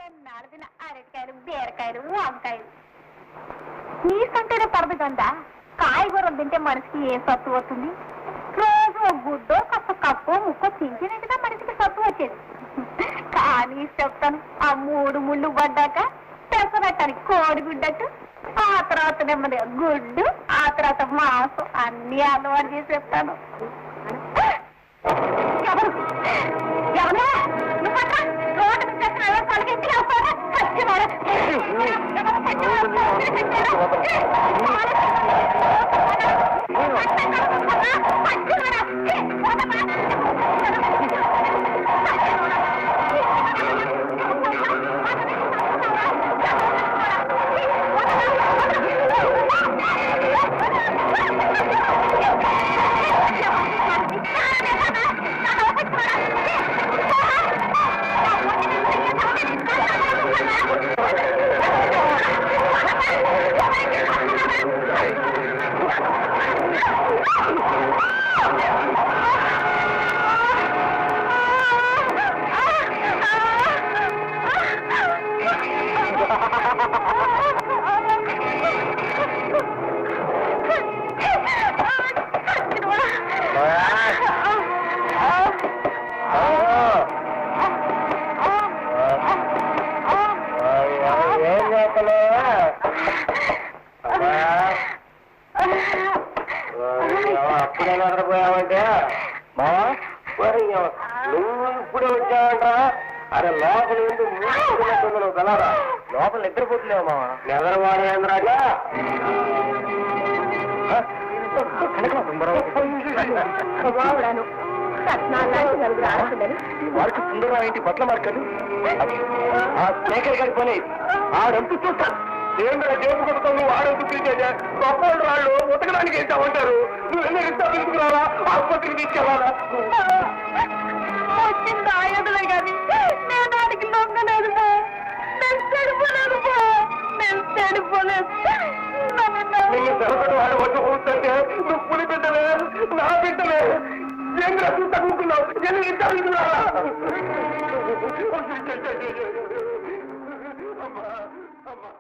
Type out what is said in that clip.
ఎన్నాళ్ళు తిన అరటికాయలు బీరకాయలు వంకాయలు నీకంటేనే పరదగందా కాయగూరలు తింటే మనిషికి ఏం సత్తు వస్తుంది రోజు ఒక గుడ్డో కప్ప కప్పు ముక్కో తించినట్టుగా మనిషికి సత్తు వచ్చేది కానీ చెప్తాను ఆ 3 ముళ్ళు పడ్డాక పెసరట్టని కోడిగుడ్డట్టు ఆ తర్వాత నెమ్మదిగా గుడ్డు ఆ తర్వాత మాంసం అన్ని అలవాటు చేసి చెప్తాను ఎవరు ఎవరా నువ్వు రోడ్డు తలకెత్తి అప్పుడే నిద్రపోయావంటే నువ్వు ఇప్పుడే వచ్చావంటా అరే లోపల ఏంటి నువ్వు కలరా లోపల నిద్రపోతున్నావు మావా నిద్రపోయేంద్రాగా వారికి సుందరరావు ఏంటి బట్ల మార్కలు ఆ స్నేకర్ గారి పని ఆడంతు చూస్తాను ఏంద్రా జేబు కొడుతావు నువ్వు ఆడవుతూ పిలిచేదే గొప్ప వాళ్ళు ఉతకడానికి ఏంటామంటారు నువ్వు ఎన్ని ఇస్తా తీసుకురావా ఆసుపత్రికి తీసుకెళ్ళాలా వచ్చింది ఆయదులే కానీ నేను దానికి లొంగలేదు నేను చెడిపోలేదు నేను చెడిపోలేదు నిన్ను దొరకడు వాడు వచ్చి కూర్చుంటే నువ్వు పులి బిడ్డలే నా బిడ్డలే ఏం రసం తగ్గుతున్నావు ఎన్ని ఇస్తా తీసుకురావా అమ్మా అమ్మా